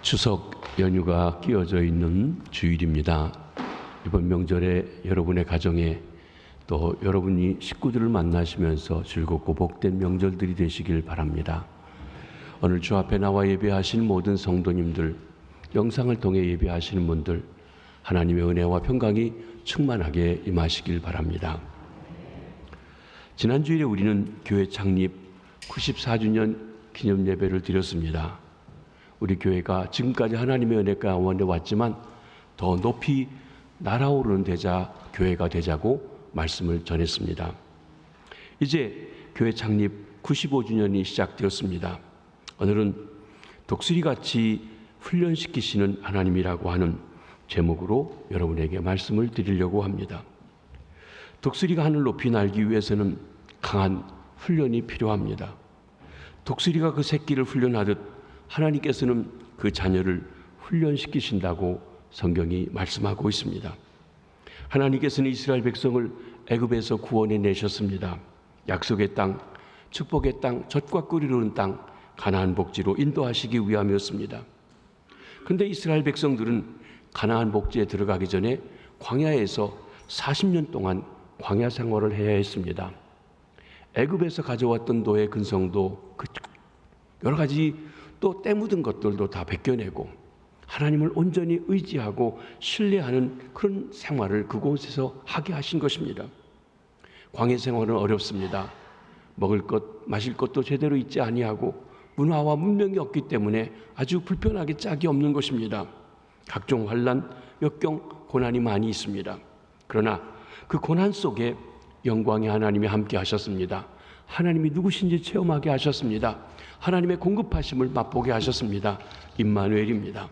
추석 연휴가 끼어져 있는 주일입니다. 이번 명절에 여러분의 가정에 또 여러분이 식구들을 만나시면서 즐겁고 복된 명절들이 되시길 바랍니다. 오늘 주 앞에 나와 예배하신 모든 성도님들, 영상을 통해 예배하시는 분들, 하나님의 은혜와 평강이 충만하게 임하시길 바랍니다. 지난 주일에 우리는 교회 창립 94주년 기념 예배를 드렸습니다. 우리 교회가 지금까지 하나님의 은혜 가운데 왔지만 더 높이 날아오르는 되자 교회가 되자고 말씀을 전했습니다. 이제 교회 창립 95주년이 시작되었습니다. 오늘은 독수리같이 훈련시키시는 하나님이라고 하는 제목으로 여러분에게 말씀을 드리려고 합니다. 독수리가 하늘 높이 날기 위해서는 강한 훈련이 필요합니다. 독수리가 그 새끼를 훈련하듯 하나님께서는 그 자녀를 훈련시키신다고 성경이 말씀하고 있습니다. 하나님께서는 이스라엘 백성을 애굽에서 구원해 내셨습니다. 약속의 땅, 축복의 땅, 젖과 꿀이 흐르는 땅, 가나안 복지로 인도하시기 위함이었습니다. 그런데 이스라엘 백성들은 가나안 복지에 들어가기 전에 광야에서 40년 동안 광야 생활을 해야 했습니다. 애굽에서 가져왔던 노예 근성도 여러 가지 또 때 묻은 것들도 다 벗겨내고 하나님을 온전히 의지하고 신뢰하는 그런 생활을 그곳에서 하게 하신 것입니다. 광야 생활은 어렵습니다. 먹을 것, 마실 것도 제대로 있지 아니하고 문화와 문명이 없기 때문에 아주 불편하게 짝이 없는 것입니다. 각종 환난, 역경, 고난이 많이 있습니다. 그러나 그 고난 속에 영광의 하나님이 함께 하셨습니다. 하나님이 누구신지 체험하게 하셨습니다. 하나님의 공급하심을 맛보게 하셨습니다. 임마누엘입니다.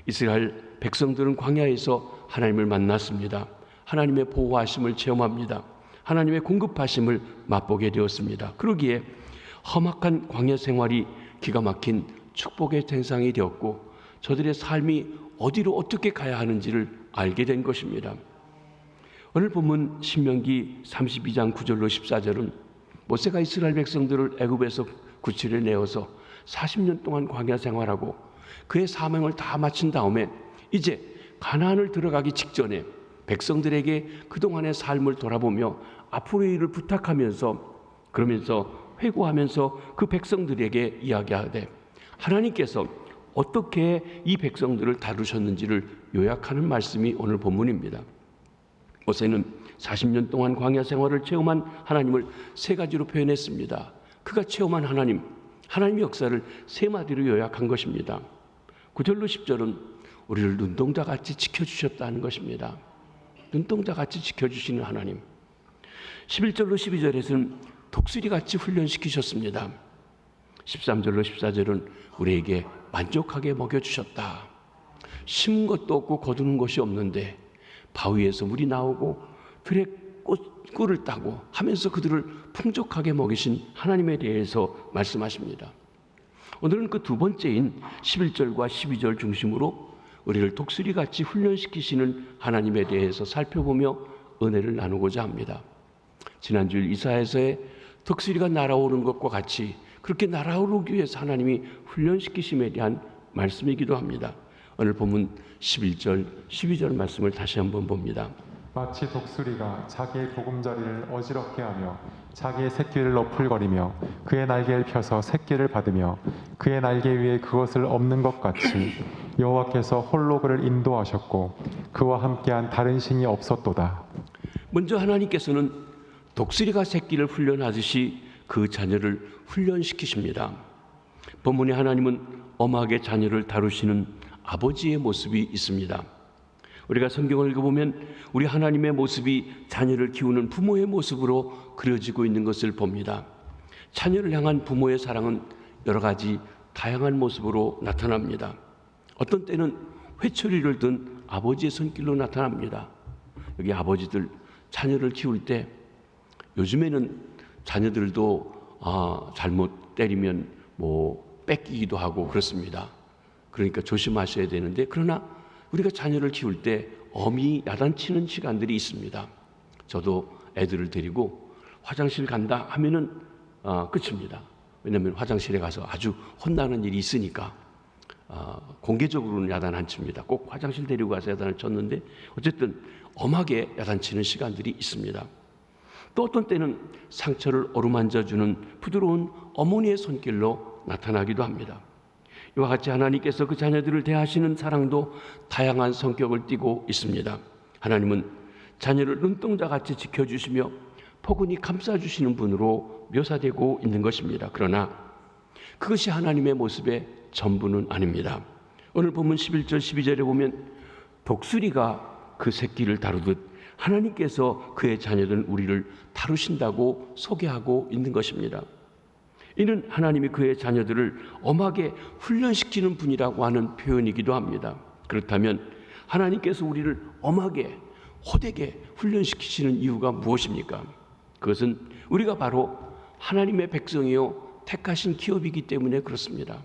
이스라엘 백성들은 광야에서 하나님을 만났습니다. 하나님의 보호하심을 체험합니다. 하나님의 공급하심을 맛보게 되었습니다. 그러기에 험악한 광야 생활이 기가 막힌 축복의 대상이 되었고 저들의 삶이 어디로 어떻게 가야 하는지를 알게 된 것입니다. 오늘 본문 신명기 32장 9절로 14절은 모세가 이스라엘 백성들을 애굽에서 구출해 내어서 40년 동안 광야 생활하고 그의 사명을 다 마친 다음에 이제 가나안을 들어가기 직전에 백성들에게 그동안의 삶을 돌아보며 앞으로의 일을 부탁하면서 그러면서 회고하면서 그 백성들에게 이야기하되 하나님께서 어떻게 이 백성들을 다루셨는지를 요약하는 말씀이 오늘 본문입니다. 모세는 40년 동안 광야 생활을 체험한 하나님을 세 가지로 표현했습니다. 그가 체험한 하나님, 하나님의 역사를 세 마디로 요약한 것입니다. 9절로 10절은 우리를 눈동자같이 지켜주셨다는 것입니다. 눈동자같이 지켜주시는 하나님. 11절로 12절에서는 독수리같이 훈련시키셨습니다. 13절로 14절은 우리에게 만족하게 먹여주셨다. 심은 것도 없고 거두는 것이 없는데 바위에서 물이 나오고 들에 꿀을 따고 하면서 그들을 풍족하게 먹이신 하나님에 대해서 말씀하십니다. 오늘은 그 두 번째인 11절과 12절 중심으로 우리를 독수리같이 훈련시키시는 하나님에 대해서 살펴보며 은혜를 나누고자 합니다. 지난주 이사야서의 독수리가 날아오른 것과 같이 그렇게 날아오르기 위해서 하나님이 훈련시키심에 대한 말씀이기도 합니다. 오늘 본문 11절, 12절 말씀을 다시 한번 봅니다. 마치 독수리가 자기의 보금자리를 어지럽게 하며 자기의 새끼를 너풀거리며 그의 날개를 펴서 새끼를 받으며 그의 날개 위에 그것을 엎는 것 같이 여호와께서 홀로 그를 인도하셨고 그와 함께한 다른 신이 없었도다. 먼저 하나님께서는 독수리가 새끼를 훈련하듯이 그 자녀를 훈련시키십니다. 본문에 하나님은 엄하게 자녀를 다루시는 아버지의 모습이 있습니다. 우리가 성경을 읽어보면 우리 하나님의 모습이 자녀를 키우는 부모의 모습으로 그려지고 있는 것을 봅니다. 자녀를 향한 부모의 사랑은 여러 가지 다양한 모습으로 나타납니다. 어떤 때는 회초리를 든 아버지의 손길로 나타납니다. 여기 아버지들 자녀를 키울 때 요즘에는 자녀들도 잘못 때리면 뺏기기도 하고 그렇습니다. 그러니까 조심하셔야 되는데 그러나 우리가 자녀를 키울 때 엄히 야단치는 시간들이 있습니다. 저도 애들을 데리고 화장실 간다 하면은 끝입니다. 왜냐하면 화장실에 가서 아주 혼나는 일이 있으니까 공개적으로는 야단 안 칩니다. 꼭 화장실 데리고 가서 야단을 쳤는데 어쨌든 엄하게 야단치는 시간들이 있습니다. 또 어떤 때는 상처를 어루만져주는 부드러운 어머니의 손길로 나타나기도 합니다. 이와 같이 하나님께서 그 자녀들을 대하시는 사랑도 다양한 성격을 띠고 있습니다. 하나님은 자녀를 눈동자같이 지켜주시며 포근히 감싸주시는 분으로 묘사되고 있는 것입니다. 그러나 그것이 하나님의 모습의 전부는 아닙니다. 오늘 본문 11절 12절에 보면 독수리가 그 새끼를 다루듯 하나님께서 그의 자녀된 우리를 다루신다고 소개하고 있는 것입니다. 이는 하나님이 그의 자녀들을 엄하게 훈련시키는 분이라고 하는 표현이기도 합니다. 그렇다면 하나님께서 우리를 엄하게 호되게 훈련시키시는 이유가 무엇입니까? 그것은 우리가 바로 하나님의 백성이요 택하신 기업이기 때문에 그렇습니다.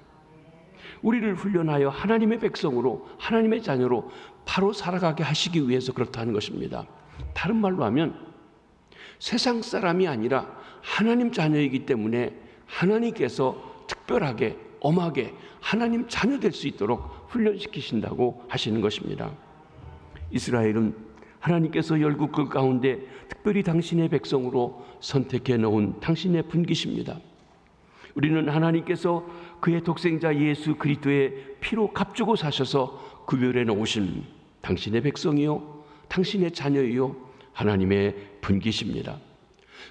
우리를 훈련하여 하나님의 백성으로 하나님의 자녀로 바로 살아가게 하시기 위해서 그렇다는 것입니다. 다른 말로 하면 세상 사람이 아니라 하나님 자녀이기 때문에 하나님께서 특별하게 엄하게 하나님 자녀 될 수 있도록 훈련시키신다고 하시는 것입니다. 이스라엘은 하나님께서 열국들 가운데 특별히 당신의 백성으로 선택해 놓은 당신의 분기십니다. 우리는 하나님께서 그의 독생자 예수 그리스도의 피로 값주고 사셔서 구별해 놓으신 당신의 백성이요 당신의 자녀이요 하나님의 분기십니다.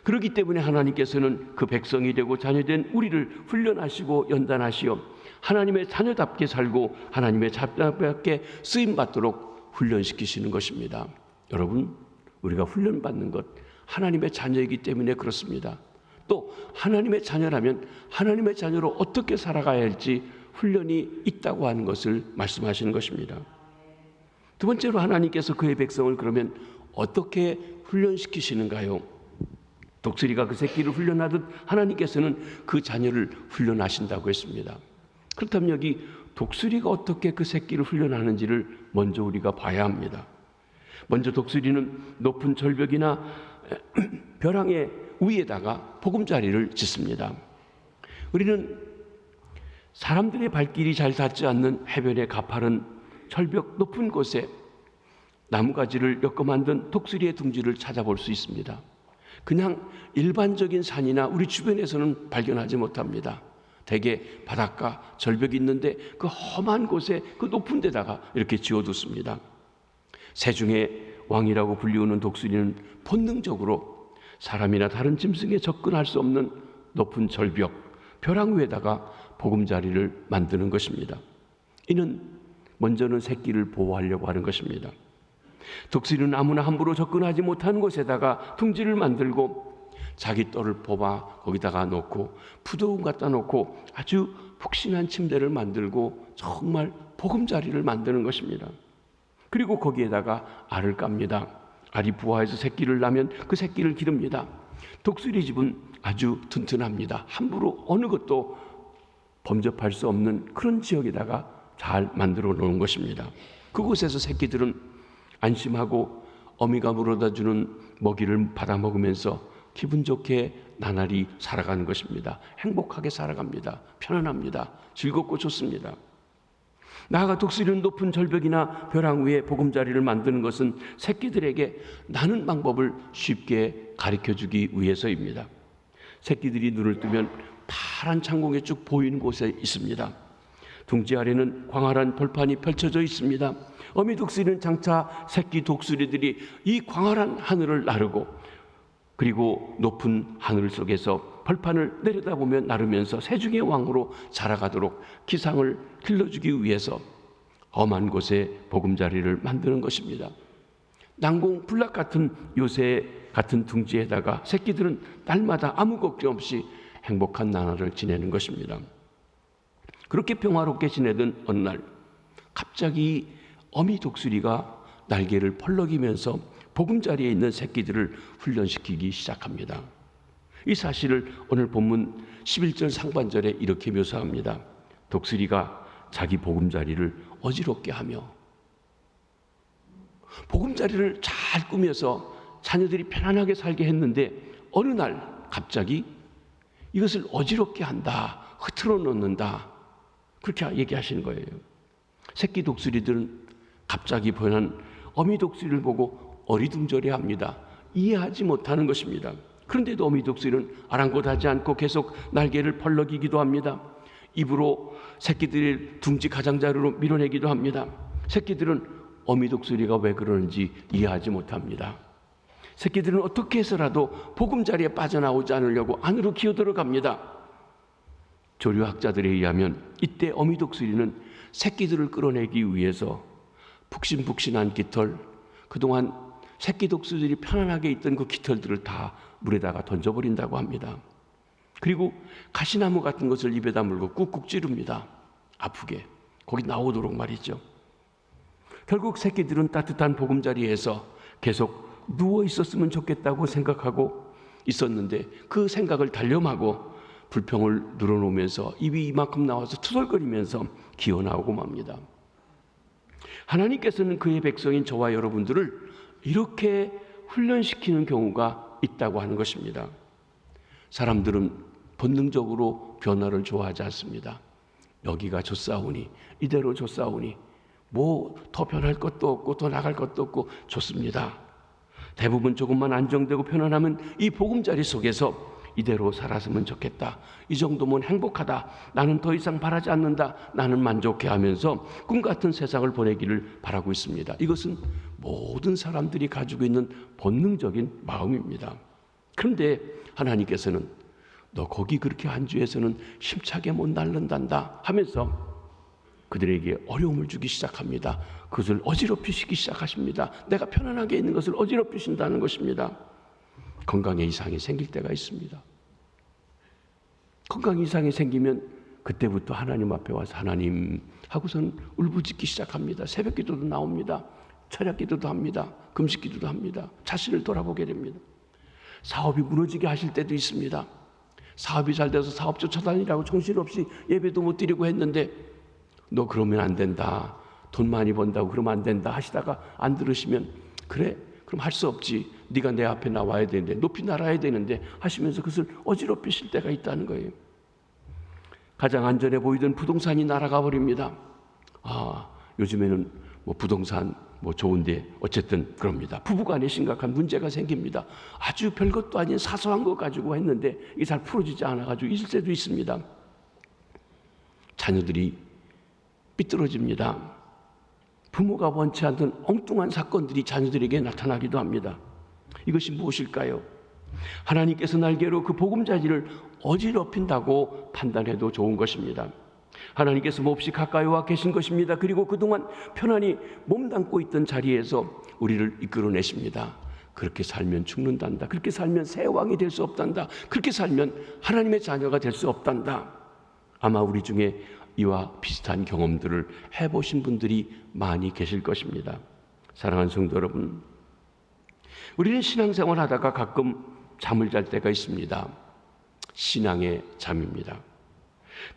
그렇기 때문에 하나님께서는 그 백성이 되고 자녀된 우리를 훈련하시고 연단하시어 하나님의 자녀답게 살고 하나님의 자녀답게 쓰임받도록 훈련시키시는 것입니다. 여러분, 우리가 훈련받는 것 하나님의 자녀이기 때문에 그렇습니다. 또 하나님의 자녀라면 하나님의 자녀로 어떻게 살아가야 할지 훈련이 있다고 하는 것을 말씀하시는 것입니다. 두 번째로 하나님께서 그의 백성을 그러면 어떻게 훈련시키시는가요? 독수리가 그 새끼를 훈련하듯 하나님께서는 그 자녀를 훈련하신다고 했습니다. 그렇다면 여기 독수리가 어떻게 그 새끼를 훈련하는지를 먼저 우리가 봐야 합니다. 먼저 독수리는 높은 절벽이나 벼랑의 위에다가 보금자리를 짓습니다. 우리는 사람들의 발길이 잘 닿지 않는 해변의 가파른 절벽 높은 곳에 나무가지를 엮어 만든 독수리의 둥지를 찾아볼 수 있습니다. 그냥 일반적인 산이나 우리 주변에서는 발견하지 못합니다. 대개 바닷가, 절벽이 있는데 그 험한 곳에 그 높은 데다가 이렇게 지어뒀습니다. 새중의 왕이라고 불리우는 독수리는 본능적으로 사람이나 다른 짐승에 접근할 수 없는 높은 절벽, 벼랑 위에다가 보금자리를 만드는 것입니다. 이는 먼저는 새끼를 보호하려고 하는 것입니다. 독수리는 아무나 함부로 접근하지 못하는 곳에다가 둥지를 만들고 자기 털을 뽑아 거기다가 놓고 푸드움 갖다 놓고 아주 푹신한 침대를 만들고 정말 보금자리를 만드는 것입니다. 그리고 거기에다가 알을 깝니다. 알이 부화해서 새끼를 낳으면 그 새끼를 기릅니다. 독수리 집은 아주 튼튼합니다. 함부로 어느 것도 범접할 수 없는 그런 지역에다가 잘 만들어 놓은 것입니다. 그곳에서 새끼들은 안심하고 어미가 물어다 주는 먹이를 받아 먹으면서 기분 좋게 나날이 살아가는 것입니다. 행복하게 살아갑니다. 편안합니다. 즐겁고 좋습니다. 나아가 독수리는 높은 절벽이나 벼랑 위에 보금자리를 만드는 것은 새끼들에게 나는 방법을 쉽게 가르쳐주기 위해서입니다. 새끼들이 눈을 뜨면 파란 창공이 쭉 보이는 곳에 있습니다. 둥지 아래는 광활한 벌판이 펼쳐져 있습니다. 어미 독수리는 장차 새끼 독수리들이 이 광활한 하늘을 나르고 그리고 높은 하늘 속에서 벌판을 내려다보며 나르면서 새중의 왕으로 자라가도록 기상을 길러주기 위해서 험한 곳에 보금자리를 만드는 것입니다. 난공 불락 같은 요새 같은 둥지에다가 새끼들은 날마다 아무 걱정 없이 행복한 나날을 지내는 것입니다. 그렇게 평화롭게 지내던 어느 날 갑자기 어미 독수리가 날개를 펄럭이면서 보금자리에 있는 새끼들을 훈련시키기 시작합니다. 이 사실을 오늘 본문 11절 상반절에 이렇게 묘사합니다. 독수리가 자기 보금자리를 어지럽게 하며 보금자리를 잘 꾸며서 자녀들이 편안하게 살게 했는데 어느 날 갑자기 이것을 어지럽게 한다, 흐트러 놓는다. 그렇게 얘기하시는 거예요. 새끼 독수리들은 갑자기 변한 어미 독수리를 보고 어리둥절해합니다. 이해하지 못하는 것입니다. 그런데도 어미 독수리는 아랑곳하지 않고 계속 날개를 펄럭이기도 합니다. 입으로 새끼들의 둥지 가장자루로 밀어내기도 합니다. 새끼들은 어미 독수리가 왜 그러는지 이해하지 못합니다. 새끼들은 어떻게 해서라도 보금자리에 빠져나오지 않으려고 안으로 기어들어갑니다. 조류학자들에 의하면 이때 어미 독수리는 새끼들을 끌어내기 위해서 푹신푹신한 깃털, 그동안 새끼 독수리들이 편안하게 있던 그 깃털들을 다 물에다가 던져버린다고 합니다. 그리고 가시나무 같은 것을 입에다 물고 꾹꾹 찌릅니다. 아프게. 거기 나오도록 말이죠. 결국 새끼들은 따뜻한 보금자리에서 계속 누워 있었으면 좋겠다고 생각하고 있었는데 그 생각을 단념하고 불평을 늘어놓으면서 입이 이만큼 나와서 투덜거리면서 기어나오고 맙니다. 하나님께서는 그의 백성인 저와 여러분들을 이렇게 훈련시키는 경우가 있다고 하는 것입니다. 사람들은 본능적으로 변화를 좋아하지 않습니다. 여기가 좋사오니, 이대로 좋사오니, 뭐 더 변할 것도 없고 더 나갈 것도 없고 좋습니다. 대부분 조금만 안정되고 편안하면 이 보금자리 속에서 이대로 살았으면 좋겠다. 이 정도면 행복하다. 나는 더 이상 바라지 않는다. 나는 만족해 하면서 꿈같은 세상을 보내기를 바라고 있습니다. 이것은 모든 사람들이 가지고 있는 본능적인 마음입니다. 그런데 하나님께서는 너 거기 그렇게 안주해서는 힘차게 못 날른단다 하면서 그들에게 어려움을 주기 시작합니다. 그것을 어지럽히시기 시작하십니다. 내가 편안하게 있는 것을 어지럽히신다는 것입니다. 건강에 이상이 생길 때가 있습니다. 건강 이상이 생기면 그때부터 하나님 앞에 와서 하나님 하고서는 울부짖기 시작합니다. 새벽 기도도 나옵니다. 철야 기도도 합니다. 금식 기도도 합니다. 자신을 돌아보게 됩니다. 사업이 무너지게 하실 때도 있습니다. 사업이 잘 돼서 사업 쫓아다니라고 정신없이 예배도 못 드리고 했는데 너 그러면 안 된다. 돈 많이 번다고 그러면 안 된다 하시다가 안 들으시면 그래? 그럼 할 수 없지. 네가 내 앞에 나와야 되는데 높이 날아야 되는데 하시면서 그것을 어지럽히실 때가 있다는 거예요. 가장 안전해 보이던 부동산이 날아가 버립니다. 요즘에는 뭐 부동산 뭐 좋은데 어쨌든 그럽니다. 부부간에 심각한 문제가 생깁니다. 아주 별것도 아닌 사소한 거 가지고 했는데 이게 잘 풀어지지 않아가지고 있을 때도 있습니다. 자녀들이 삐뚤어집니다. 부모가 원치 않던 엉뚱한 사건들이 자녀들에게 나타나기도 합니다. 이것이 무엇일까요? 하나님께서 날개로 그 보금자리를 어지럽힌다고 판단해도 좋은 것입니다. 하나님께서 몹시 가까이 와 계신 것입니다. 그리고 그동안 편안히 몸담고 있던 자리에서 우리를 이끌어내십니다. 그렇게 살면 죽는단다. 그렇게 살면 새 왕이 될 수 없단다. 그렇게 살면 하나님의 자녀가 될 수 없단다. 아마 우리 중에 이와 비슷한 경험들을 해보신 분들이 많이 계실 것입니다. 사랑하는 성도 여러분, 우리는 신앙생활 하다가 가끔 잠을 잘 때가 있습니다. 신앙의 잠입니다.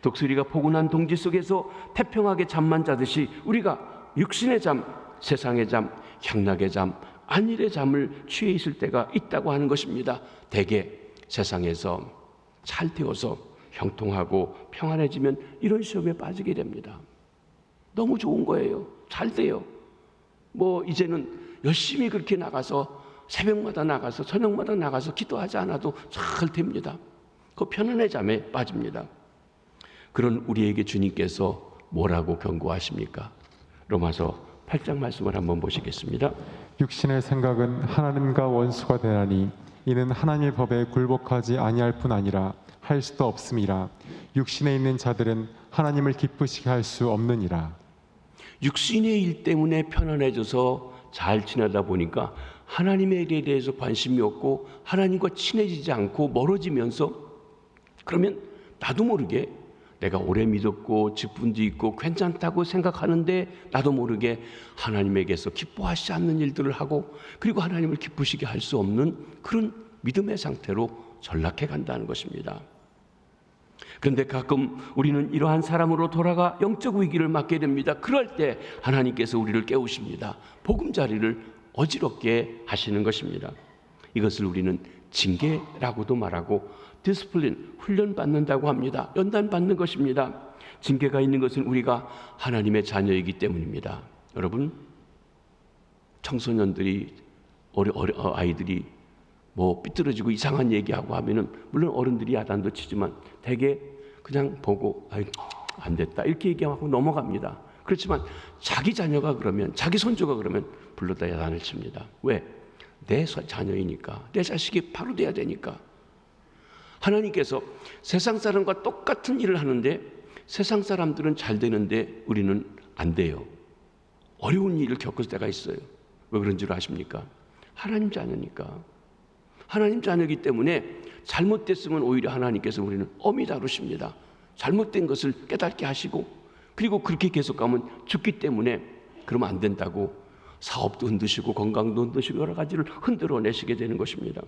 독수리가 포근한 동지 속에서 태평하게 잠만 자듯이 우리가 육신의 잠, 세상의 잠, 향락의 잠, 안일의 잠을 취해 있을 때가 있다고 하는 것입니다. 대개 세상에서 잘 되어서 형통하고 평안해지면 이런 시험에 빠지게 됩니다. 너무 좋은 거예요. 잘 돼요. 뭐 이제는 열심히 그렇게 나가서 새벽마다 나가서 저녁마다 나가서 기도하지 않아도 잘 됩니다. 그 편안의 잠에 빠집니다. 그런 우리에게 주님께서 뭐라고 경고하십니까? 로마서 8장 말씀을 한번 보시겠습니다. 육신의 생각은 하나님과 원수가 되나니 이는 하나님의 법에 굴복하지 아니할 뿐 아니라 할 수도 없음이라. 육신에 있는 자들은 하나님을 기쁘시게 할 수 없느니라. 육신의 일 때문에 편안해져서 잘 지내다 보니까 하나님의 일에 대해서 관심이 없고 하나님과 친해지지 않고 멀어지면서 그러면 나도 모르게 내가 오래 믿었고 직분도 있고 괜찮다고 생각하는데 나도 모르게 하나님에게서 기뻐하시지 않는 일들을 하고 그리고 하나님을 기쁘시게 할 수 없는 그런 믿음의 상태로 전락해 간다는 것입니다. 그런데 가끔 우리는 이러한 사람으로 돌아가 영적 위기를 맞게 됩니다. 그럴 때 하나님께서 우리를 깨우십니다. 보금자리를 어지럽게 하시는 것입니다. 이것을 우리는 징계라고도 말하고 디스플린, 훈련받는다고 합니다. 연단받는 것입니다. 징계가 있는 것은 우리가 하나님의 자녀이기 때문입니다. 여러분, 청소년들이 아이들이 뭐 삐뚤어지고 이상한 얘기하고 하면은 물론 어른들이 야단도 치지만 대개 그냥 보고 안 됐다 이렇게 얘기하고 넘어갑니다. 그렇지만 자기 자녀가 그러면, 자기 손주가 그러면 불러다 야단을 칩니다. 왜? 내 자녀이니까, 내 자식이 바로 돼야 되니까. 하나님께서 세상 사람과 똑같은 일을 하는데 세상 사람들은 잘 되는데 우리는 안 돼요. 어려운 일을 겪을 때가 있어요. 왜 그런 줄 아십니까? 하나님 자녀니까. 하나님 자녀이기 때문에 잘못됐으면 오히려 하나님께서 우리는 엄히 다루십니다. 잘못된 것을 깨닫게 하시고, 그리고 그렇게 계속 가면 죽기 때문에 그러면 안 된다고 사업도 흔드시고 건강도 흔드시고 여러 가지를 흔들어 내시게 되는 것입니다.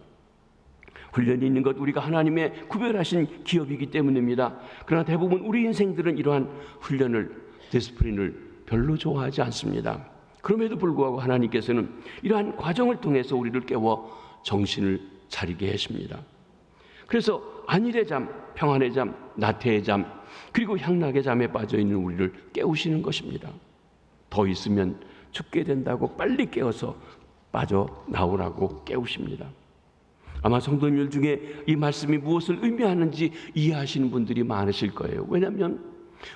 훈련이 있는 것, 우리가 하나님의 구별하신 기업이기 때문입니다. 그러나 대부분 우리 인생들은 이러한 훈련을, 디스플린을 별로 좋아하지 않습니다. 그럼에도 불구하고 하나님께서는 이러한 과정을 통해서 우리를 깨워 정신을 차리게 하십니다. 그래서 안일의 잠, 평안의 잠, 나태의 잠, 그리고 향락의 잠에 빠져있는 우리를 깨우시는 것입니다. 더 있으면 죽게 된다고 빨리 깨어서 빠져나오라고 깨우십니다. 아마 성도님들 중에 이 말씀이 무엇을 의미하는지 이해하시는 분들이 많으실 거예요. 왜냐하면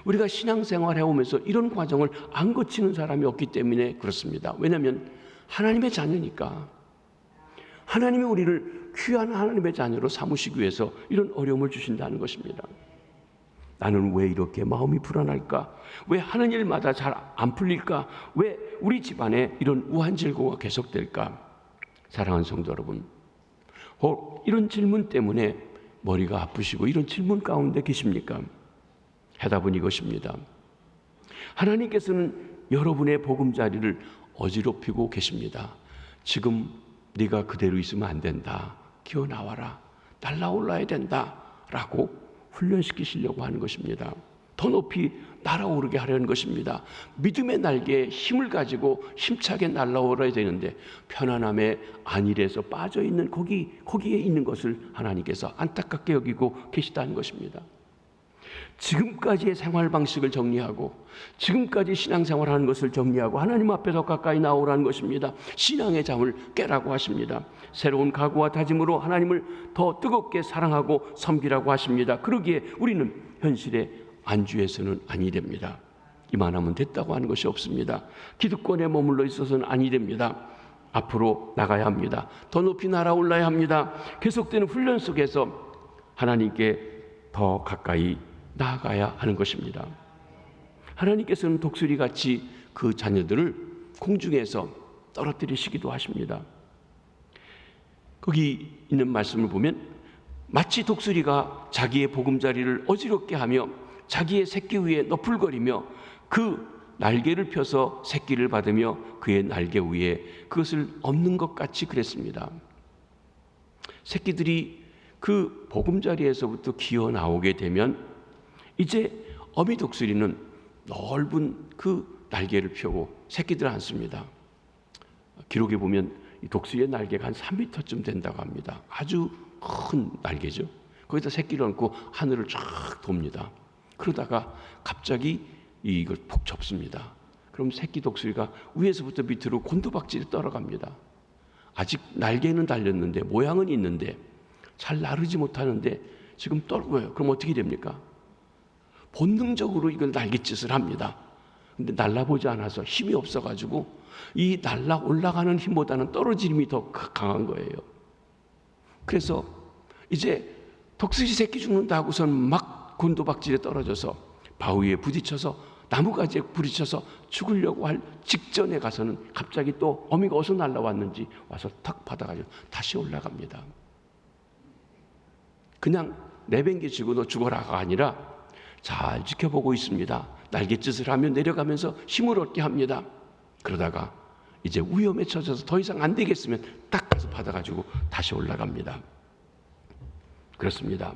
우리가 신앙생활 해오면서 이런 과정을 안 거치는 사람이 없기 때문에 그렇습니다. 왜냐하면 하나님의 자녀니까. 하나님이 우리를 귀한 하나님의 자녀로 삼으시기 위해서 이런 어려움을 주신다는 것입니다. 나는 왜 이렇게 마음이 불안할까? 왜 하는 일마다 잘 안 풀릴까? 왜 우리 집안에 이런 우한질고가 계속될까? 사랑하는 성도 여러분, 이런 질문 때문에 머리가 아프시고 이런 질문 가운데 계십니까? 해답은 이것입니다. 하나님께서는 여러분의 보금자리를 어지럽히고 계십니다. 지금 네가 그대로 있으면 안 된다. 기어 나와라. 날아올라야 된다. 라고 훈련시키시려고 하는 것입니다. 더 높이 날아오르게 하려는 것입니다. 믿음의 날개에 힘을 가지고 힘차게 날아오르야 되는데 편안함의 안일에서 빠져있는 거기에 있는 것을 하나님께서 안타깝게 여기고 계시다는 것입니다. 지금까지의 생활 방식을 정리하고 지금까지 신앙생활하는 것을 정리하고 하나님 앞에서 가까이 나오라는 것입니다. 신앙의 잠을 깨라고 하십니다. 새로운 각오와 다짐으로 하나님을 더 뜨겁게 사랑하고 섬기라고 하십니다. 그러기에 우리는 현실의 안주에서는 아니 됩니다. 이만하면 됐다고 하는 것이 없습니다. 기득권에 머물러 있어서는 아니 됩니다. 앞으로 나가야 합니다. 더 높이 날아올라야 합니다. 계속되는 훈련 속에서 하나님께 더 가까이 나아가야 하는 것입니다. 하나님께서는 독수리같이 그 자녀들을 공중에서 떨어뜨리시기도 하십니다. 거기 있는 말씀을 보면 마치 독수리가 자기의 보금자리를 어지럽게 하며 자기의 새끼 위에 너풀거리며 그 날개를 펴서 새끼를 받으며 그의 날개 위에 그것을 엎는 것 같이 그랬습니다. 새끼들이 그 보금자리에서부터 기어 나오게 되면 이제 어미 독수리는 넓은 그 날개를 펴고 새끼들을 안습니다. 기록에 보면 이 독수리의 날개가 한 3m쯤 된다고 합니다. 아주 큰 날개죠. 거기다 새끼를 얹고 하늘을 쫙 돕니다. 그러다가 갑자기 이걸 푹 접습니다. 그럼 새끼 독수리가 위에서부터 밑으로 곤두박질에 떨어갑니다. 아직 날개는 달렸는데 모양은 있는데 잘 나르지 못하는데 지금 떨어져요. 그럼 어떻게 됩니까? 본능적으로 이걸 날갯짓을 합니다. 근데 날라보지 않아서 힘이 없어가지고 이 날라 올라가는 힘보다는 떨어짐이 더 강한 거예요. 그래서 이제 독수리 새끼 죽는다고선 막 곤두박질에 떨어져서 바위에 부딪혀서 나무가지에 부딪혀서 죽으려고 할 직전에 가서는 갑자기 또 어미가 어디서 날라왔는지 와서 탁 받아가지고 다시 올라갑니다. 그냥 내팽개치고 너 죽어라가 아니라 잘 지켜보고 있습니다. 날갯짓을 하며 내려가면서 힘을 얻게 합니다. 그러다가 이제 위험에 처져서 더 이상 안 되겠으면 딱 가서 받아가지고 다시 올라갑니다. 그렇습니다.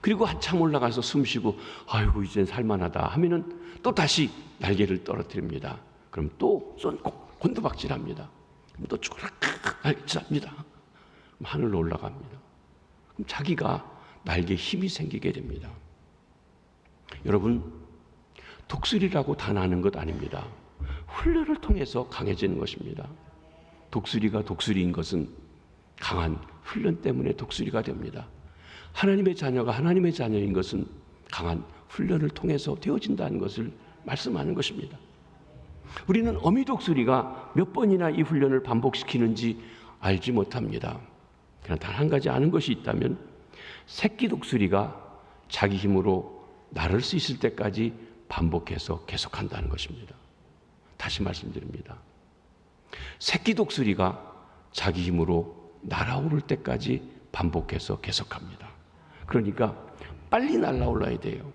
그리고 한참 올라가서 숨 쉬고 아이고 이젠 살만하다 하면은 또 다시 날개를 떨어뜨립니다. 그럼 또 곤두박질합니다. 그럼 또 죽어라 날갯짓합니다. 하늘로 올라갑니다. 그럼 자기가 날개에 힘이 생기게 됩니다. 여러분, 독수리라고 다 나는 것 아닙니다. 훈련을 통해서 강해지는 것입니다. 독수리가 독수리인 것은 강한 훈련 때문에 독수리가 됩니다. 하나님의 자녀가 하나님의 자녀인 것은 강한 훈련을 통해서 되어진다는 것을 말씀하는 것입니다. 우리는 어미 독수리가 몇 번이나 이 훈련을 반복시키는지 알지 못합니다. 그러나 단 한 가지 아는 것이 있다면 새끼 독수리가 자기 힘으로 날을 수 있을 때까지 반복해서 계속한다는 것입니다. 다시 말씀드립니다. 새끼 독수리가 자기 힘으로 날아오를 때까지 반복해서 계속합니다. 그러니까 빨리 날아올라야 돼요.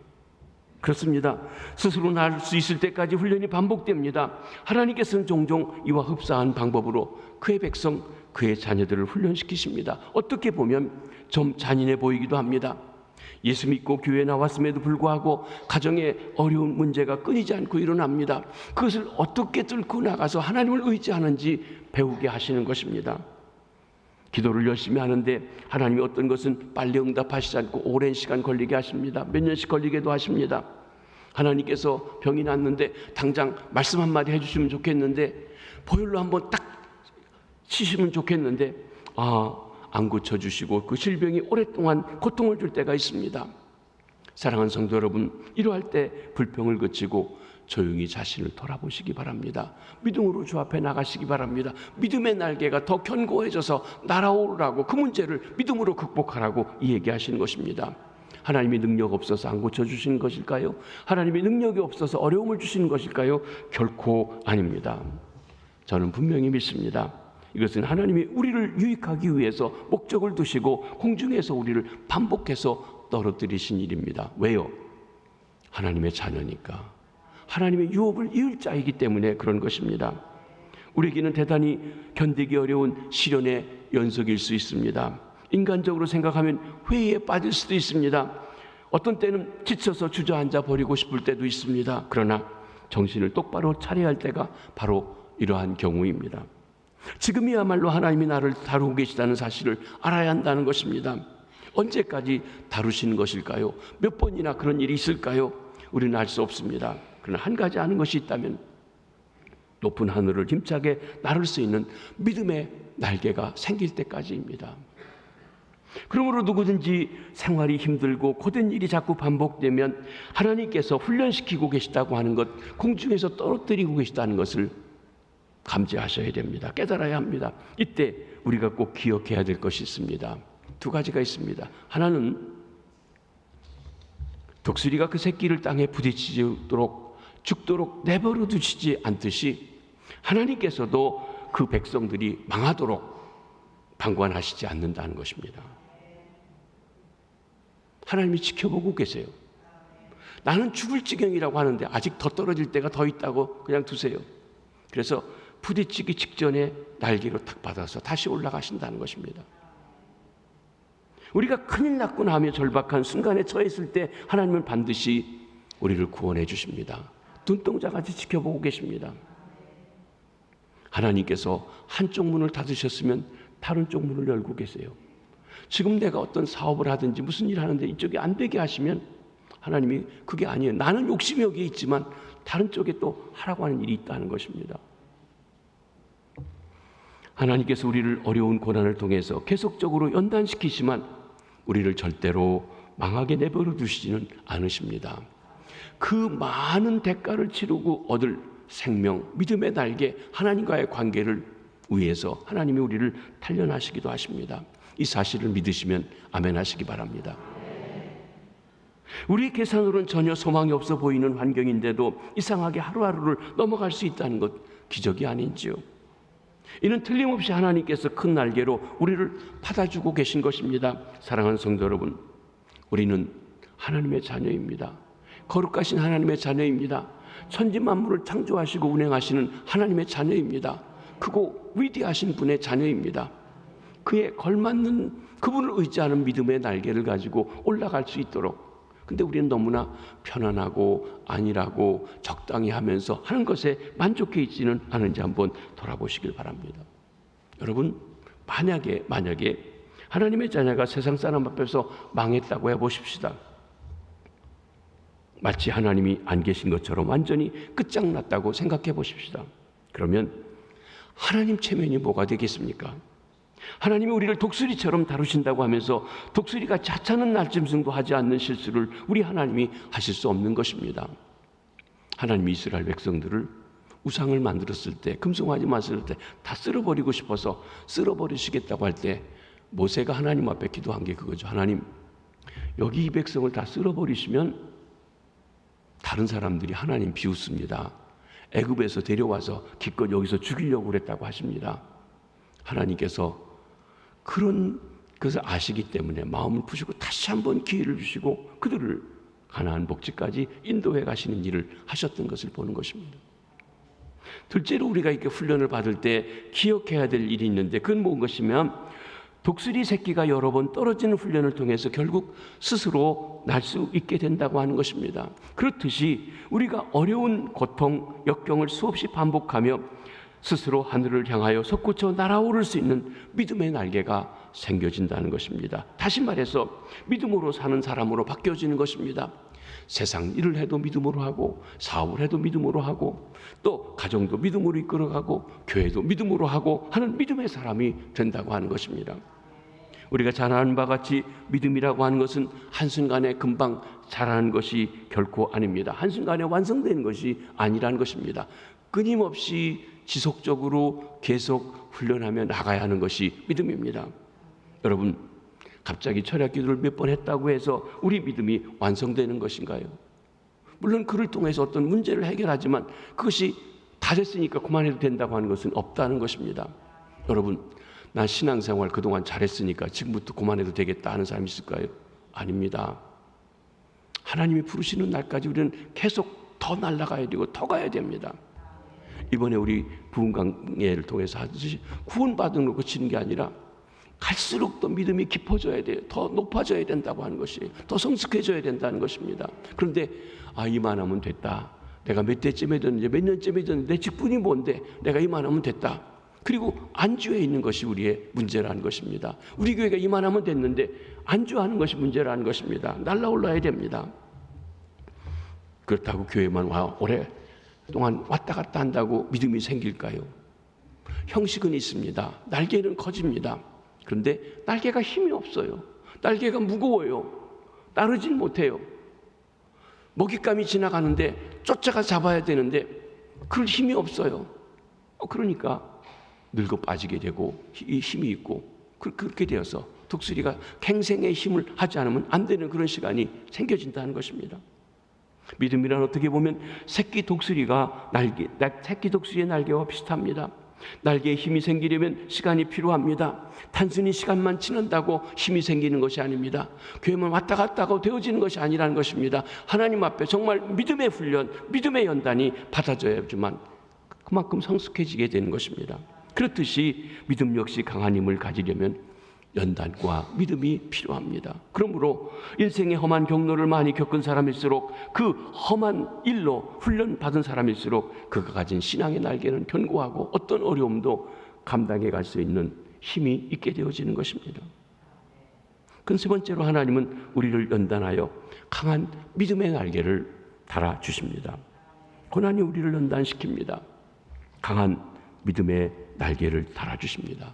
그렇습니다. 스스로 날 수 있을 때까지 훈련이 반복됩니다. 하나님께서는 종종 이와 흡사한 방법으로 그의 백성, 그의 자녀들을 훈련시키십니다. 어떻게 보면 좀 잔인해 보이기도 합니다. 예수 믿고 교회에 나왔음에도 불구하고 가정에 어려운 문제가 끊이지 않고 일어납니다. 그것을 어떻게 뚫고 나가서 하나님을 의지하는지 배우게 하시는 것입니다. 기도를 열심히 하는데 하나님이 어떤 것은 빨리 응답하시지 않고 오랜 시간 걸리게 하십니다. 몇 년씩 걸리게도 하십니다. 하나님께서 병이 났는데 당장 말씀 한마디 해주시면 좋겠는데, 보혈로 한번 딱 치시면 좋겠는데 안 고쳐주시고 그 질병이 오랫동안 고통을 줄 때가 있습니다. 사랑하는 성도 여러분, 이러할 때 불평을 그치고 조용히 자신을 돌아보시기 바랍니다. 믿음으로 주 앞에 나가시기 바랍니다. 믿음의 날개가 더 견고해져서 날아오르라고, 그 문제를 믿음으로 극복하라고 이 얘기하시는 것입니다. 하나님이 능력 없어서 안 고쳐주시는 것일까요? 하나님이 능력이 없어서 어려움을 주시는 것일까요? 결코 아닙니다. 저는 분명히 믿습니다. 이것은 하나님이 우리를 유익하기 위해서 목적을 두시고 공중에서 우리를 반복해서 떨어뜨리신 일입니다. 왜요? 하나님의 자녀니까. 하나님의 유업을 이을 자이기 때문에 그런 것입니다. 우리에게는 대단히 견디기 어려운 시련의 연속일 수 있습니다. 인간적으로 생각하면 회의에 빠질 수도 있습니다. 어떤 때는 지쳐서 주저앉아 버리고 싶을 때도 있습니다. 그러나 정신을 똑바로 차려야 할 때가 바로 이러한 경우입니다. 지금이야말로 하나님이 나를 다루고 계시다는 사실을 알아야 한다는 것입니다. 언제까지 다루시는 것일까요? 몇 번이나 그런 일이 있을까요? 우리는 알 수 없습니다. 그러나 한 가지 아는 것이 있다면 높은 하늘을 힘차게 나를 수 있는 믿음의 날개가 생길 때까지입니다. 그러므로 누구든지 생활이 힘들고 고된 일이 자꾸 반복되면 하나님께서 훈련시키고 계시다고 하는 것, 공중에서 떨어뜨리고 계시다는 것을 감지하셔야 됩니다. 깨달아야 합니다. 이때 우리가 꼭 기억해야 될 것이 있습니다. 두 가지가 있습니다. 하나는 독수리가 그 새끼를 땅에 부딪히도록 죽도록 내버려 두시지 않듯이 하나님께서도 그 백성들이 망하도록 방관하시지 않는다는 것입니다. 하나님이 지켜보고 계세요. 나는 죽을 지경이라고 하는데 아직 더 떨어질 때가 더 있다고 그냥 두세요. 그래서 부딪히기 직전에 날개로 탁 받아서 다시 올라가신다는 것입니다. 우리가 큰일 났구나 하며 절박한 순간에 처했을 때 하나님은 반드시 우리를 구원해 주십니다. 눈동자같이 지켜보고 계십니다. 하나님께서 한쪽 문을 닫으셨으면 다른 쪽 문을 열고 계세요. 지금 내가 어떤 사업을 하든지 무슨 일을 하는데 이쪽이 안 되게 하시면 하나님이 그게 아니에요. 나는 욕심이 여기에 있지만 다른 쪽에 또 하라고 하는 일이 있다는 것입니다. 하나님께서 우리를 어려운 고난을 통해서 계속적으로 연단시키지만 우리를 절대로 망하게 내버려 두시지는 않으십니다. 그 많은 대가를 치르고 얻을 생명, 믿음의 날개, 하나님과의 관계를 위해서 하나님이 우리를 단련하시기도 하십니다. 이 사실을 믿으시면 아멘 하시기 바랍니다. 우리 계산으로는 전혀 소망이 없어 보이는 환경인데도 이상하게 하루하루를 넘어갈 수 있다는 것, 기적이 아닌지요. 이는 틀림없이 하나님께서 큰 날개로 우리를 받아주고 계신 것입니다. 사랑하는 성도 여러분, 우리는 하나님의 자녀입니다. 거룩하신 하나님의 자녀입니다. 천지 만물을 창조하시고 운행하시는 하나님의 자녀입니다. 크고 위대하신 분의 자녀입니다. 그에 걸맞는, 그분을 의지하는 믿음의 날개를 가지고 올라갈 수 있도록. 근데 우리는 너무나 편안하고 안일하고 적당히 하면서 하는 것에 만족해 있지는 않은지 한번 돌아보시길 바랍니다. 여러분, 만약에 하나님의 자녀가 세상 사람 앞에서 망했다고 해보십시다. 마치 하나님이 안 계신 것처럼 완전히 끝장났다고 생각해 보십시다. 그러면 하나님 체면이 뭐가 되겠습니까? 하나님이 우리를 독수리처럼 다루신다고 하면서 독수리가 자차는 날짐승도 하지 않는 실수를 우리 하나님이 하실 수 없는 것입니다. 하나님이 이스라엘 백성들을 우상을 만들었을 때, 금송아지 만들었을 때 다 쓸어버리고 싶어서 쓸어버리시겠다고 할 때 모세가 하나님 앞에 기도한 게 그거죠. 하나님, 여기 이 백성을 다 쓸어버리시면 다른 사람들이 하나님 비웃습니다. 애굽에서 데려와서 기껏 여기서 죽이려고 그랬다고 하십니다. 하나님께서 그런 것을 아시기 때문에 마음을 푸시고 다시 한번 기회를 주시고 그들을 가나안 복지까지 인도해 가시는 일을 하셨던 것을 보는 것입니다. 둘째로 우리가 이렇게 훈련을 받을 때 기억해야 될 일이 있는데 그건 뭔 것이면 독수리 새끼가 여러 번 떨어지는 훈련을 통해서 결국 스스로 날 수 있게 된다고 하는 것입니다. 그렇듯이 우리가 어려운 고통, 역경을 수없이 반복하며 스스로 하늘을 향하여 솟구쳐 날아오를 수 있는 믿음의 날개가 생겨진다는 것입니다. 다시 말해서 믿음으로 사는 사람으로 바뀌어지는 것입니다. 세상 일을 해도 믿음으로 하고 사업을 해도 믿음으로 하고 또 가정도 믿음으로 이끌어가고 교회도 믿음으로 하고 하는 믿음의 사람이 된다고 하는 것입니다. 우리가 잘 아는 바와 같이 믿음이라고 하는 것은 한순간에 금방 자라는 것이 결코 아닙니다. 한순간에 완성되는 것이 아니라는 것입니다. 끊임없이 지속적으로 계속 훈련하며 나가야 하는 것이 믿음입니다. 여러분, 갑자기 철야 기도를 몇 번 했다고 해서 우리 믿음이 완성되는 것인가요? 물론 그를 통해서 어떤 문제를 해결하지만 그것이 다 됐으니까 그만해도 된다고 하는 것은 없다는 것입니다. 여러분, 난 신앙생활 그동안 잘했으니까 지금부터 그만해도 되겠다 하는 사람이 있을까요? 아닙니다. 하나님이 부르시는 날까지 우리는 계속 더 날아가야 되고 더 가야 됩니다. 이번에 우리 부흥 강해를 통해서 하듯이 구원받은 걸 그치는 게 아니라 갈수록 더 믿음이 깊어져야 돼요. 더 높아져야 된다고 하는 것이에요. 더 성숙해져야 된다는 것입니다. 그런데 이만하면 됐다. 내가 몇 대쯤에 됐는지 몇 년쯤에 됐는데 내 직분이 뭔데 내가 이만하면 됐다. 그리고 안주해 있는 것이 우리의 문제라는 것입니다. 우리 교회가 이만하면 됐는데 안주하는 것이 문제라는 것입니다. 날아올라야 됩니다. 그렇다고 교회만 오랫동안 왔다 갔다 한다고 믿음이 생길까요? 형식은 있습니다. 날개는 커집니다. 그런데 날개가 힘이 없어요. 날개가 무거워요. 따르질 못해요. 먹잇감이 지나가는데 쫓아가 잡아야 되는데 그럴 힘이 없어요. 그러니까 늙어 빠지게 되고 이 힘이 있고 그렇게 되어서 독수리가 갱생의 힘을 하지 않으면 안 되는 그런 시간이 생겨진다는 것입니다. 믿음이란 어떻게 보면 새끼 독수리의 날개와 비슷합니다. 날개에 힘이 생기려면 시간이 필요합니다. 단순히 시간만 지난다고 힘이 생기는 것이 아닙니다. 교회만 왔다 갔다 하고 되어지는 것이 아니라는 것입니다. 하나님 앞에 정말 믿음의 훈련, 믿음의 연단이 받아져야지만 그만큼 성숙해지게 되는 것입니다. 그렇듯이 믿음 역시 강한 힘을 가지려면 연단과 믿음이 필요합니다. 그러므로 인생의 험한 경로를 많이 겪은 사람일수록 그 험한 일로 훈련받은 사람일수록 그가 가진 신앙의 날개는 견고하고 어떤 어려움도 감당해 갈 수 있는 힘이 있게 되어지는 것입니다. 그 세 번째로 하나님은 우리를 연단하여 강한 믿음의 날개를 달아주십니다. 고난이 우리를 연단시킵니다. 강한 믿음의 날개를 달아주십니다.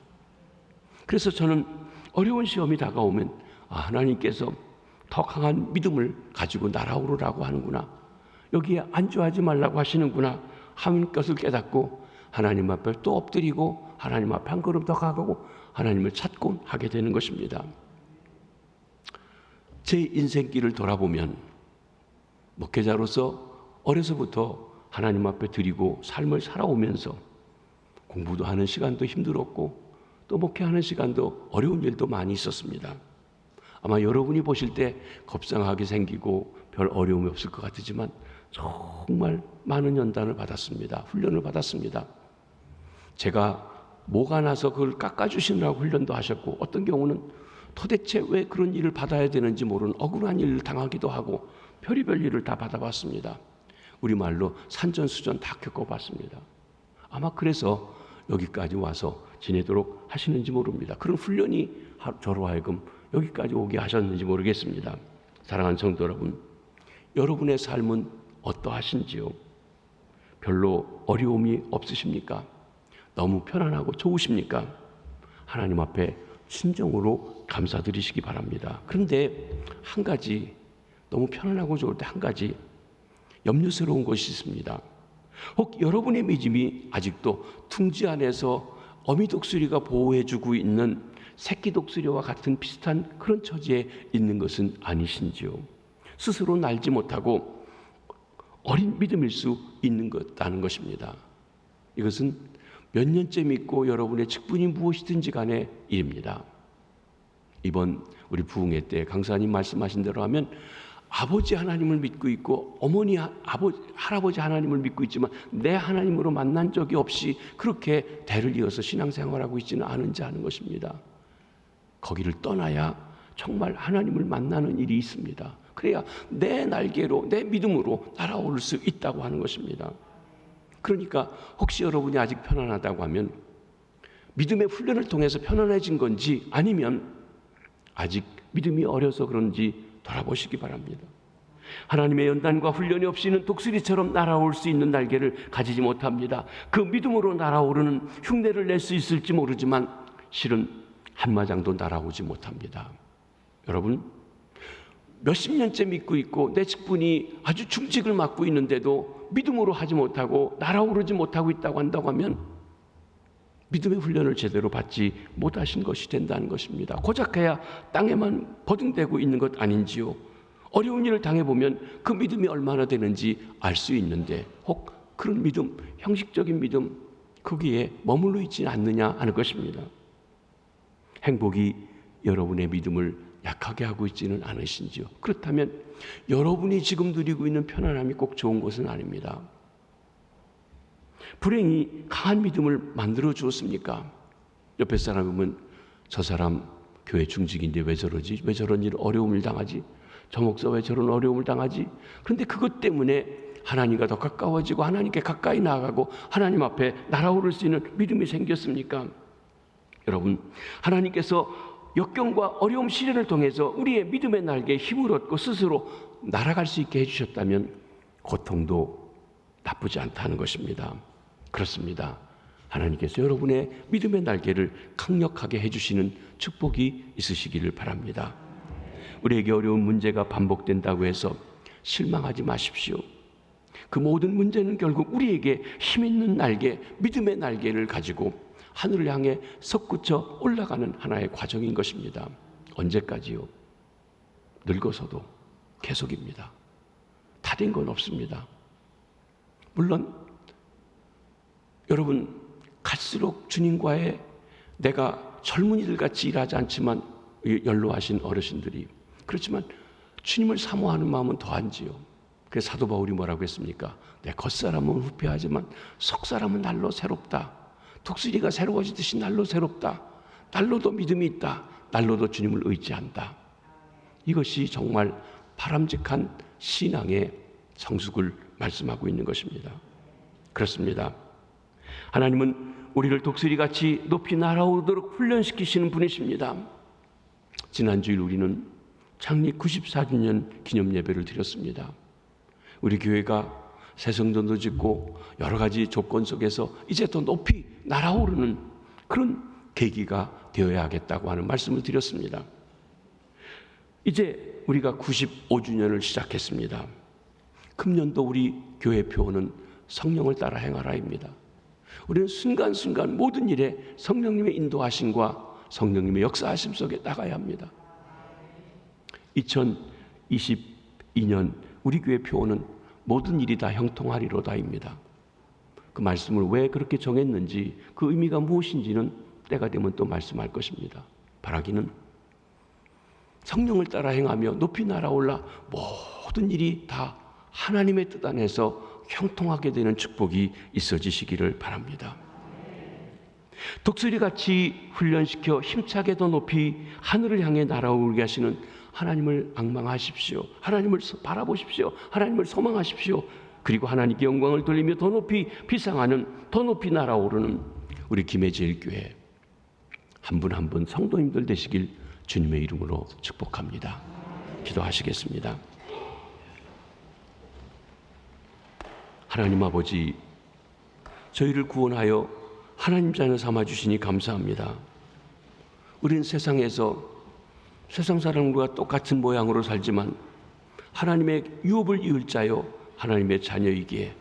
그래서 저는 어려운 시험이 다가오면 하나님께서 더 강한 믿음을 가지고 날아오르라고 하는구나, 여기에 안주하지 말라고 하시는구나 하는 것을 깨닫고 하나님 앞에 또 엎드리고 하나님 앞에 한 걸음 더 가고 하나님을 찾곤 하게 되는 것입니다. 제 인생길을 돌아보면 목회자로서 어려서부터 하나님 앞에 드리고 삶을 살아오면서 공부도 하는 시간도 힘들었고 또 목회하는 시간도 어려운 일도 많이 있었습니다. 아마 여러분이 보실 때 겁상하게 생기고 별 어려움이 없을 것 같지만 정말 많은 연단을 받았습니다. 훈련을 받았습니다. 제가 뭐가 나서 그걸 깎아주시느라고 훈련도 하셨고 어떤 경우는 도대체 왜 그런 일을 받아야 되는지 모르는 억울한 일을 당하기도 하고 별의별 일을 다 받아봤습니다. 우리말로 산전수전 다 겪어봤습니다. 아마 그래서 여기까지 와서 지내도록 하시는지 모릅니다. 그런 훈련이 저로 하여금 여기까지 오게 하셨는지 모르겠습니다. 사랑하는 성도 여러분, 여러분의 삶은 어떠하신지요? 별로 어려움이 없으십니까? 너무 편안하고 좋으십니까? 하나님 앞에 진정으로 감사드리시기 바랍니다. 그런데 한 가지, 너무 편안하고 좋을 때 한 가지 염려스러운 것이 있습니다. 혹 여러분의 믿음이 아직도 둥지 안에서 어미 독수리가 보호해주고 있는 새끼 독수리와 같은 비슷한 그런 처지에 있는 것은 아니신지요? 스스로 날지 못하고 어린 믿음일 수 있는 것다는 것입니다. 이것은 몇 년째 믿고 여러분의 직분이 무엇이든지 간의 일입니다. 이번 우리 부흥회 때 강사님 말씀하신 대로 하면 아버지 하나님을 믿고 있고 어머니, 할아버지 하나님을 믿고 있지만 내 하나님으로 만난 적이 없이 그렇게 대를 이어서 신앙생활하고 있지는 않은지 하는 것입니다. 거기를 떠나야 정말 하나님을 만나는 일이 있습니다. 그래야 내 날개로, 내 믿음으로 날아오를 수 있다고 하는 것입니다. 그러니까 혹시 여러분이 아직 편안하다고 하면 믿음의 훈련을 통해서 편안해진 건지 아니면 아직 믿음이 어려서 그런지 돌아보시기 바랍니다. 하나님의 연단과 훈련이 없이는 독수리처럼 날아올 수 있는 날개를 가지지 못합니다. 그 믿음으로 날아오르는 흉내를 낼 수 있을지 모르지만 실은 한마장도 날아오지 못합니다. 여러분, 몇십 년째 믿고 있고 내 직분이 아주 중직을 맡고 있는데도 믿음으로 하지 못하고 날아오르지 못하고 있다고 한다고 하면 믿음의 훈련을 제대로 받지 못하신 것이 된다는 것입니다. 고작해야 땅에만 버둥대고 있는 것 아닌지요? 어려운 일을 당해보면 그 믿음이 얼마나 되는지 알 수 있는데 혹 그런 믿음, 형식적인 믿음 거기에 머물러 있지 않느냐 하는 것입니다. 행복이 여러분의 믿음을 약하게 하고 있지는 않으신지요? 그렇다면 여러분이 지금 누리고 있는 편안함이 꼭 좋은 것은 아닙니다. 불행이 강한 믿음을 만들어 주었습니까? 옆에 사람이 보면 저 사람 교회 중직인데 왜 저러지? 왜 저런 일 어려움을 당하지? 저 목사 왜 저런 어려움을 당하지? 그런데 그것 때문에 하나님과 더 가까워지고 하나님께 가까이 나아가고 하나님 앞에 날아오를 수 있는 믿음이 생겼습니까? 여러분, 하나님께서 역경과 어려움 시련을 통해서 우리의 믿음의 날개에 힘을 얻고 스스로 날아갈 수 있게 해주셨다면 고통도 나쁘지 않다는 것입니다. 그렇습니다. 하나님께서 여러분의 믿음의 날개를 강력하게 해주시는 축복이 있으시기를 바랍니다. 우리에게 어려운 문제가 반복된다고 해서 실망하지 마십시오. 그 모든 문제는 결국 우리에게 힘 있는 날개, 믿음의 날개를 가지고 하늘을 향해 솟구쳐 올라가는 하나의 과정인 것입니다. 언제까지요? 늙어서도 계속입니다. 다 된 건 없습니다. 물론 여러분 갈수록 주님과의 내가 젊은이들 같이 일하지 않지만 연로하신 어르신들이 그렇지만 주님을 사모하는 마음은 더한지요. 그래서 사도 바울이 뭐라고 했습니까? 내 겉사람은 후패하지만 속사람은 날로 새롭다. 독수리가 새로워지듯이 날로 새롭다. 날로도 믿음이 있다. 날로도 주님을 의지한다. 이것이 정말 바람직한 신앙의 성숙을 말씀하고 있는 것입니다. 그렇습니다. 하나님은 우리를 독수리같이 높이 날아오르도록 훈련시키시는 분이십니다. 지난주일 우리는 창립 94주년 기념 예배를 드렸습니다. 우리 교회가 새 성전도 짓고 여러 가지 조건 속에서 이제 더 높이 날아오르는 그런 계기가 되어야 하겠다고 하는 말씀을 드렸습니다. 이제 우리가 95주년을 시작했습니다. 금년도 우리 교회 표어는 성령을 따라 행하라입니다. 우리는 순간순간 모든 일에 성령님의 인도하심과 성령님의 역사하심 속에 나가야 합니다. 2022년 우리 교회 표어는 모든 일이 다 형통하리로다입니다. 그 말씀을 왜 그렇게 정했는지 그 의미가 무엇인지는 때가 되면 또 말씀할 것입니다. 바라기는 성령을 따라 행하며 높이 날아올라 모든 일이 다 하나님의 뜻 안에서 형통하게 되는 축복이 있어지시기를 바랍니다. 독수리같이 훈련시켜 힘차게 더 높이 하늘을 향해 날아오르게 하시는 하나님을 앙망하십시오. 하나님을 바라보십시오. 하나님을 소망하십시오. 그리고 하나님께 영광을 돌리며 더 높이 비상하는, 더 높이 날아오르는 우리 김해제일교회 한 분 한 분 성도님들 되시길 주님의 이름으로 축복합니다. 기도하시겠습니다. 하나님 아버지, 저희를 구원하여 하나님 자녀 삼아주시니 감사합니다. 우리는 세상에서 세상 사람과 똑같은 모양으로 살지만 하나님의 유업을 이을 자여 하나님의 자녀이기에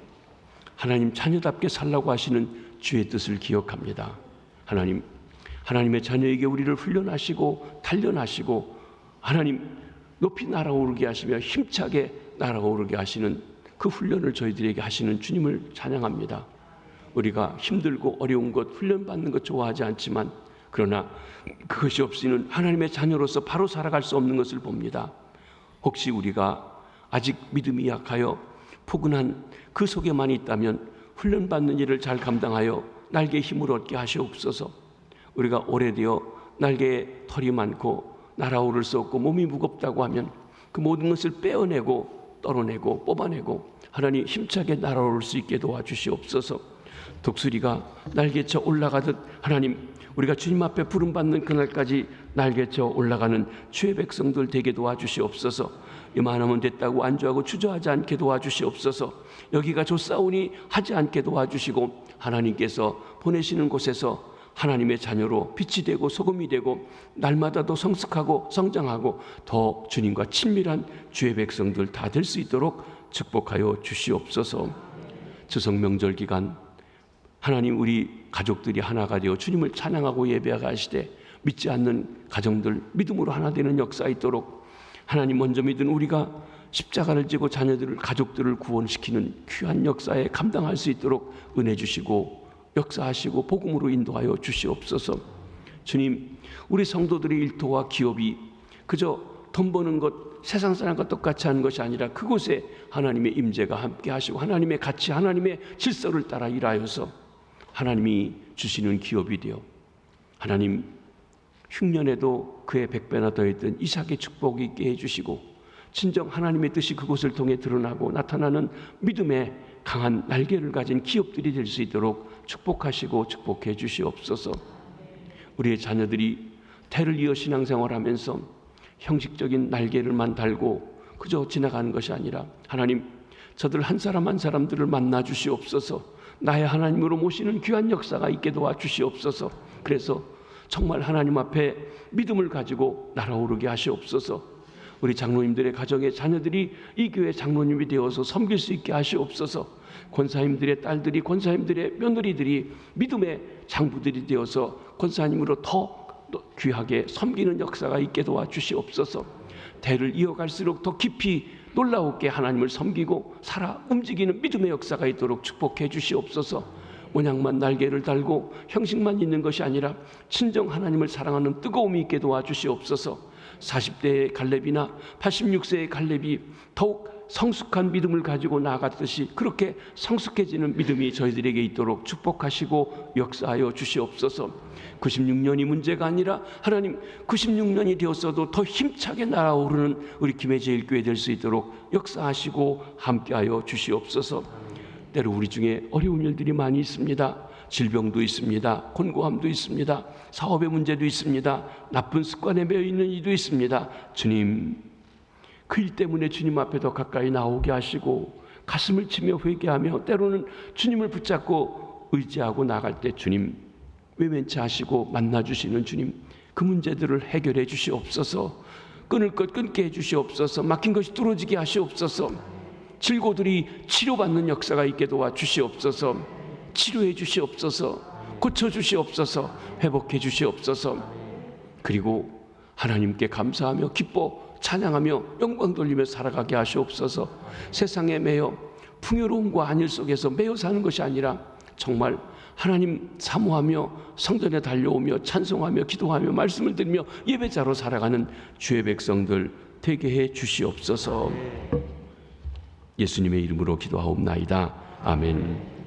하나님 자녀답게 살라고 하시는 주의 뜻을 기억합니다. 하나님의 자녀에게 우리를 훈련하시고 단련하시고 하나님 높이 날아오르게 하시며 힘차게 날아오르게 하시는 그 훈련을 저희들에게 하시는 주님을 찬양합니다. 우리가 힘들고 어려운 것, 훈련받는 것 좋아하지 않지만 그러나 그것이 없이는 하나님의 자녀로서 바로 살아갈 수 없는 것을 봅니다. 혹시 우리가 아직 믿음이 약하여 포근한 그 속에만 있다면 훈련받는 일을 잘 감당하여 날개에 힘을 얻게 하시옵소서. 우리가 오래되어 날개에 털이 많고 날아오를 수 없고 몸이 무겁다고 하면 그 모든 것을 빼어내고 떨어내고 뽑아내고 하나님 힘차게 날아오를 수 있게 도와주시옵소서. 독수리가 날개쳐 올라가듯 하나님 우리가 주님 앞에 부름받는 그날까지 날개쳐 올라가는 주의 백성들 되게 도와주시옵소서. 이만하면 됐다고 안주하고 주저하지 않게 도와주시옵소서. 여기가 좋사오니 하지 않게 도와주시고 하나님께서 보내시는 곳에서 하나님의 자녀로 빛이 되고 소금이 되고 날마다 더 성숙하고 성장하고 더 주님과 친밀한 주의 백성들 다 될 수 있도록 축복하여 주시옵소서. 추석 명절 기간 하나님 우리 가족들이 하나가 되어 주님을 찬양하고 예배하게 하시되 믿지 않는 가정들 믿음으로 하나 되는 역사 있도록 하나님 먼저 믿은 우리가 십자가를 지고 자녀들을 가족들을 구원시키는 귀한 역사에 감당할 수 있도록 은혜 주시고 역사하시고 복음으로 인도하여 주시옵소서. 주님, 우리 성도들의 일터와 기업이 그저 돈 버는 것, 세상 사람과 똑같이 하는 것이 아니라 그곳에 하나님의 임재가 함께 하시고 하나님의 가치, 하나님의 질서를 따라 일하여서 하나님이 주시는 기업이 되어 하나님 흉년에도 그의 100배나 더했던 이삭의 축복이 있게 해주시고 진정 하나님의 뜻이 그곳을 통해 드러나고 나타나는 믿음의 강한 날개를 가진 기업들이 될 수 있도록 축복하시고 축복해 주시옵소서. 우리의 자녀들이 태를 이어 신앙생활하면서 형식적인 날개를만 달고 그저 지나가는 것이 아니라 하나님 저들 한 사람 한 사람들을 만나 주시옵소서. 나의 하나님으로 모시는 귀한 역사가 있게 도와주시옵소서. 그래서 정말 하나님 앞에 믿음을 가지고 날아오르게 하시옵소서. 우리 장로님들의 가정의 자녀들이 이 교회 장로님이 되어서 섬길 수 있게 하시옵소서. 권사님들의 딸들이 권사님들의 며느리들이 믿음의 장부들이 되어서 권사님으로 더 귀하게 섬기는 역사가 있게 도와주시옵소서. 대를 이어갈수록 더 깊이 놀라웠게 하나님을 섬기고 살아 움직이는 믿음의 역사가 있도록 축복해 주시옵소서. 모양만 날개를 달고 형식만 있는 것이 아니라 친정 하나님을 사랑하는 뜨거움이 있게 도와주시옵소서. 40대의 갈렙이나 86세의 갈렙이 더욱 성숙한 믿음을 가지고 나아갔듯이 그렇게 성숙해지는 믿음이 저희들에게 있도록 축복하시고 역사하여 주시옵소서. 96년이 문제가 아니라 하나님 96년이 되었어도 더 힘차게 날아오르는 우리 김해제일교회 될 수 있도록 역사하시고 함께하여 주시옵소서. 때로 우리 중에 어려운 일들이 많이 있습니다. 질병도 있습니다. 곤고함도 있습니다. 사업의 문제도 있습니다. 나쁜 습관에 매여 있는 이도 있습니다. 주님, 그 일 때문에 주님 앞에 더 가까이 나오게 하시고 가슴을 치며 회개하며 때로는 주님을 붙잡고 의지하고 나갈 때 주님 외면치 하시고 만나주시는 주님, 그 문제들을 해결해 주시옵소서. 끊을 것 끊게 해 주시옵소서. 막힌 것이 뚫어지게 하시옵소서. 질고들이 치료받는 역사가 있게 도와주시옵소서. 치료해 주시옵소서. 고쳐 주시옵소서. 회복해 주시옵소서. 그리고 하나님께 감사하며 기뻐 찬양하며 영광 돌리며 살아가게 하시옵소서. 세상에 매여 풍요로움과 안일 속에서 매여 사는 것이 아니라 정말 하나님 사모하며 성전에 달려오며 찬송하며 기도하며 말씀을 들으며 예배자로 살아가는 주의 백성들 되게 해 주시옵소서. 예수님의 이름으로 기도하옵나이다. 아멘.